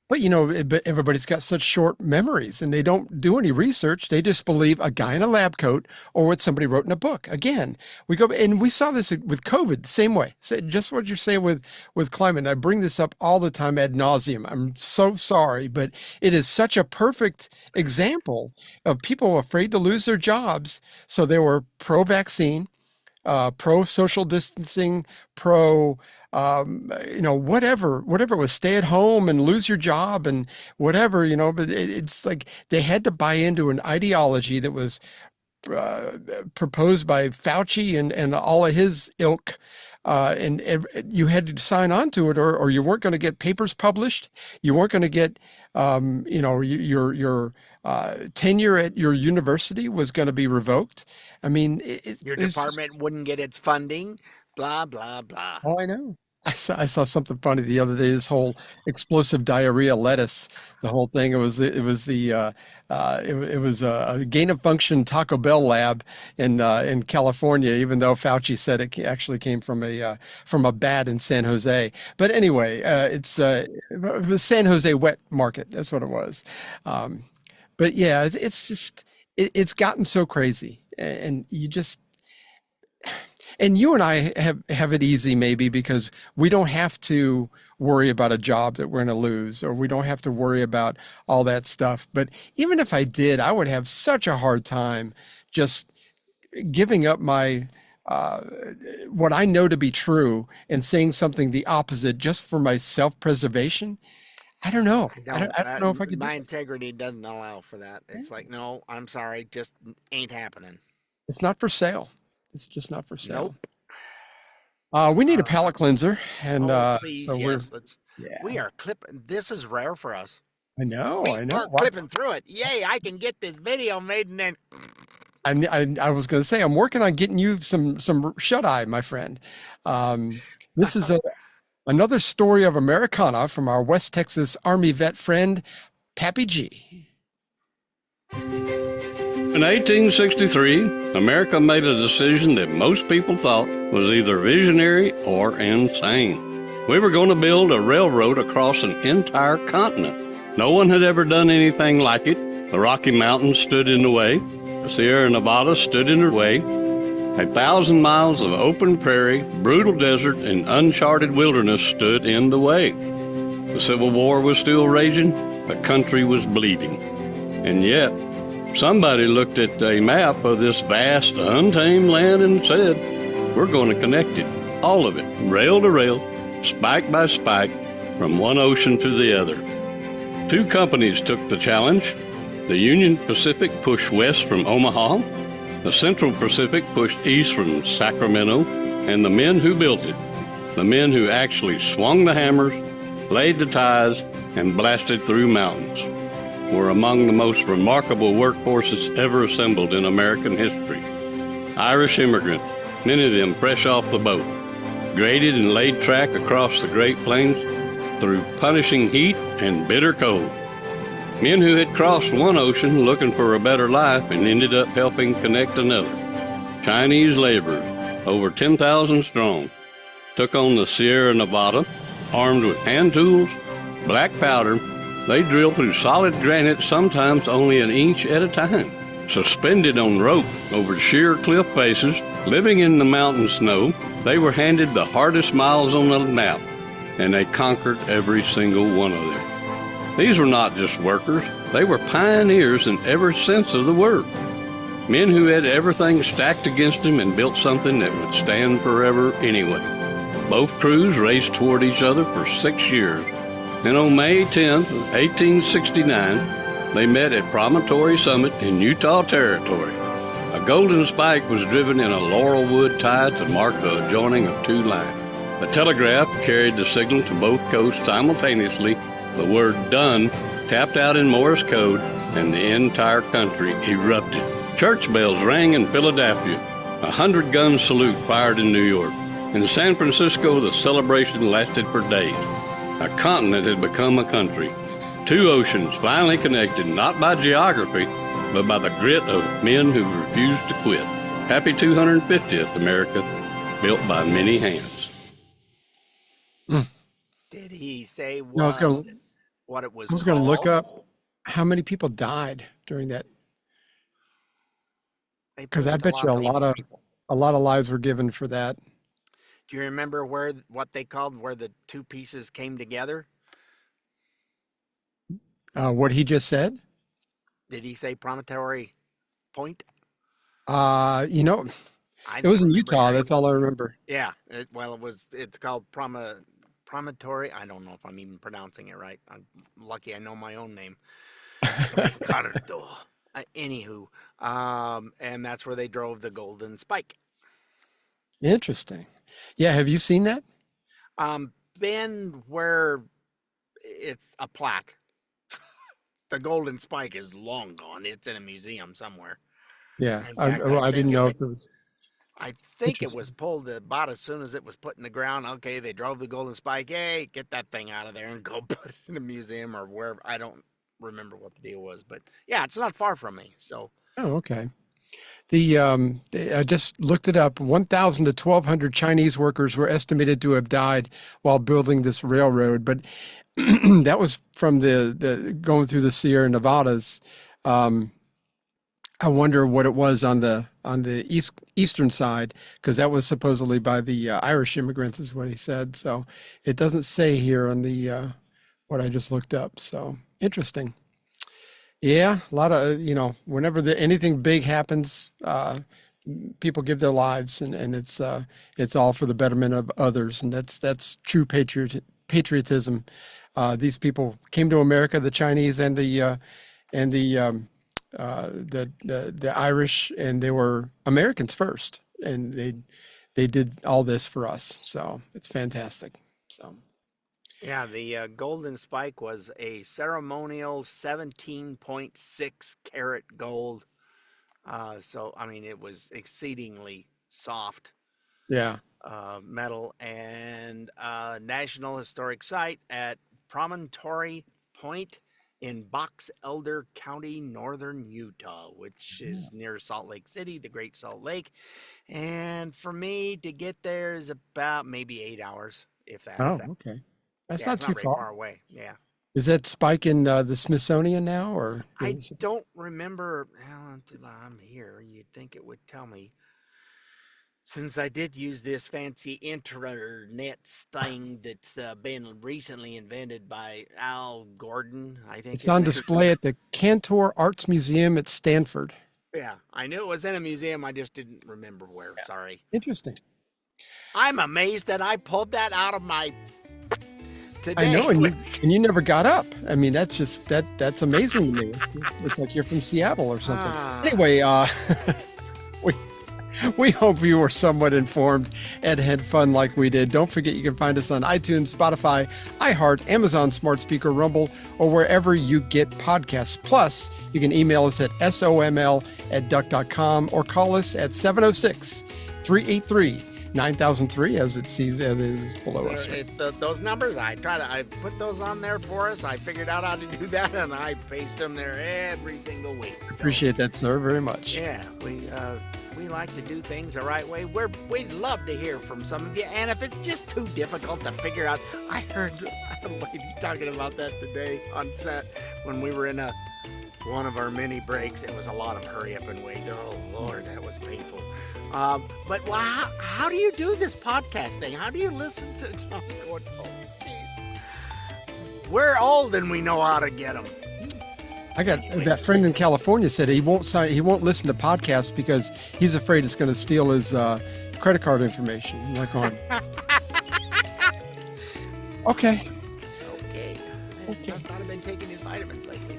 But but everybody's got such short memories and they don't do any research. They just believe a guy in a lab coat or what somebody wrote in a book. Again, we saw this with COVID the same way. So just what you're saying with climate. And I bring this up all the time ad nauseum. I'm so sorry, but it is such a perfect example of people afraid to lose their jobs. So they were pro-vaccine, pro-social distancing, whatever was stay at home and lose your job and whatever, but it's like they had to buy into an ideology that was proposed by Fauci and all of his ilk. And you had to sign on to it or you weren't going to get papers published. You weren't going to get, your tenure at your university was going to be revoked. I mean, your department wouldn't get its funding, blah, blah, blah. Oh, I know. I saw something funny the other day. This whole explosive diarrhea lettuce, the whole thing. It was a gain of function Taco Bell lab in California, even though Fauci said it actually came from a bat in San Jose. But anyway, it was San Jose wet market. That's what it was. But yeah, it's just it's gotten so crazy, and you just. And you and I have it easy maybe because we don't have to worry about a job that we're going to lose, or we don't have to worry about all that stuff. But even if I did, I would have such a hard time just giving up my what I know to be true and saying something the opposite just for my self-preservation. I don't know. I don't know if I could. My integrity doesn't allow for that. It's like, no, I'm sorry, just ain't happening. It's not for sale. It's just not for sale. Nope. We need a palate cleanser, and please, so yes, we are clipping. This is rare for us. I know. We're clipping through it. Yay! I can get this video made, and then I was going to say I'm working on getting you some shut eye, my friend. This is another story of Americana from our West Texas Army vet friend, Pappy G. In 1863, America made a decision that most people thought was either visionary or insane. We were going to build a railroad across an entire continent. No one had ever done anything like it. The Rocky Mountains stood in the way. The Sierra Nevada stood in the way. 1,000 miles of open prairie, brutal desert, and uncharted wilderness stood in the way. The Civil War was still raging. The country was bleeding. And yet, somebody looked at a map of this vast, untamed land and said, we're going to connect it, all of it, rail to rail, spike by spike, from one ocean to the other. Two companies took the challenge. The Union Pacific pushed west from Omaha, the Central Pacific pushed east from Sacramento, and the men who built it, the men who actually swung the hammers, laid the ties, and blasted through mountains, were among the most remarkable workforces ever assembled in American history. Irish immigrants, many of them fresh off the boat, graded and laid track across the Great Plains through punishing heat and bitter cold. Men who had crossed one ocean looking for a better life and ended up helping connect another. Chinese laborers, over 10,000 strong, took on the Sierra Nevada, armed with hand tools, black powder. They drilled through solid granite, sometimes only an inch at a time. Suspended on rope over sheer cliff faces, living in the mountain snow, they were handed the hardest miles on the map, and they conquered every single one of them. These were not just workers, they were pioneers in every sense of the word. Men who had everything stacked against them and built something that would stand forever anyway. Both crews raced toward each other for 6 years. And on May 10, 1869, they met at Promontory Summit in Utah Territory. A golden spike was driven in a laurel wood tie to mark the joining of two lines. The telegraph carried the signal to both coasts simultaneously. The word "done" tapped out in Morse code, and the entire country erupted. Church bells rang in Philadelphia. 100-gun salute fired in New York. In San Francisco, the celebration lasted for days. A continent had become a country. Two oceans finally connected, not by geography, but by the grit of men who refused to quit. Happy 250th America, built by many hands. Did he say No, what it was I was going to look called? up how many people died during that, They because I pushed bet you of people. a lot of lives were given for that. Do you remember what they called where the two pieces came together? What he just said? Did he say Promontory Point? You know, I it was don't in remember Utah. hearing- That's all I remember. Yeah, it's called Promontory. I don't know if I'm even pronouncing it right. I'm lucky I know my own name. Anywho, and that's where they drove the golden spike. Interesting. Yeah, have you seen that? Been where it's a plaque. The golden spike is long gone. It's in a museum somewhere. Yeah, In I fact, didn't know if it was. I think it was pulled about as soon as it was put in the ground. Okay, they drove the golden spike. Hey, get that thing out of there and go put it in a museum or wherever. I don't remember what the deal was, but yeah, it's not far from me. So. Oh, okay. I just looked it up. 1,000 to 1,200 Chinese workers were estimated to have died while building this railroad, but that was from the going through the Sierra Nevadas. I wonder what it was on the eastern side, because that was supposedly by the Irish immigrants, is what he said. So it doesn't say here on the what I just looked up. So interesting. Yeah, a lot of, whenever anything big happens, people give their lives, and it's all for the betterment of others, and that's true patriotism. These people came to America, the Chinese and the Irish, and they were Americans first, and they did all this for us. So it's fantastic. So. Yeah, the golden spike was a ceremonial 17.6 karat gold. So, I mean, it was exceedingly soft. Yeah. Metal, and National Historic Site at Promontory Point in Box Elder County, northern Utah, which is near Salt Lake City, the Great Salt Lake. And for me to get there is about maybe 8 hours, if that. Oh, okay. That's not it's too very far. far away. Yeah. Is that Spike in the Smithsonian now, or? I don't remember how until I'm here. You'd think it would tell me. Since I did use this fancy internet thing that's been recently invented by Al Gordon, I think. It's on display at the Cantor Arts Museum at Stanford. Yeah, I knew it was in a museum. I just didn't remember where. Sorry. Interesting. I'm amazed that I pulled that out of my today. I know, and you never got up. I mean, that's just that's amazing to me. It's like you're from Seattle or something. Anyway, we hope you were somewhat informed and had fun like we did. Don't forget you can find us on iTunes, Spotify, iHeart, Amazon Smart Speaker, Rumble, or wherever you get podcasts. Plus, you can email us at soml@duck.com or call us at 706-383-9003 as it is below us. Those numbers, I put those on there for us. I figured out how to do that, and I paste them there every single week. So, appreciate that, sir, very much. Yeah, we like to do things the right way. We'd love to hear from some of you, and if it's just too difficult to figure out, I heard a lady talking about that today on set when we were in one of our mini breaks. It was a lot of hurry up and wait. Oh Lord, that was painful. But how do you do this podcast thing? How do you listen to? Oh, jeez. We're old and we know how to get them. I got that friend in California said he won't listen to podcasts because he's afraid it's going to steal his credit card information. I'm like, okay. Okay. Must not have been taking his vitamins lately.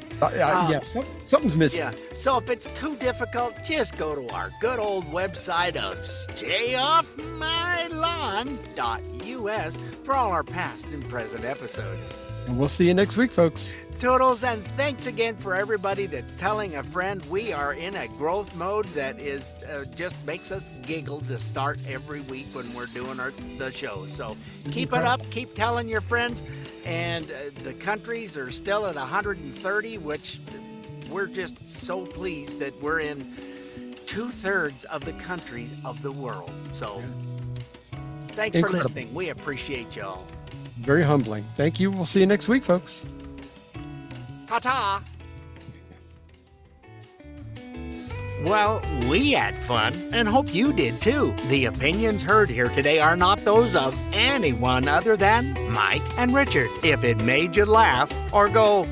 Something's missing. Yeah. So if it's too difficult, just go to our good old website of stayoffmylawn.us for all our past and present episodes. And we'll see you next week, folks. Toodles, and thanks again for everybody that's telling a friend. We are in a growth mode that is just makes us giggle to start every week when we're doing the show. So keep it up. Keep telling your friends. And the countries are still at 130, which we're just so pleased that we're in 2/3 of the countries of the world. So thanks for listening. We appreciate y'all. Very humbling. Thank you. We'll see you next week, folks. Ta-ta. Well, we had fun and hope you did too. The opinions heard here today are not those of anyone other than Mike and Richard. If it made you laugh or go,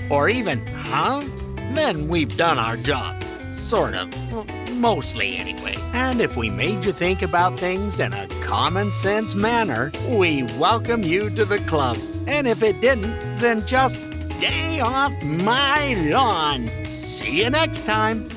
or even, then we've done our job. Sort of. Well, mostly anyway. And if we made you think about things in a common sense manner, we welcome you to the club. And if it didn't, then just stay off my lawn. See you next time.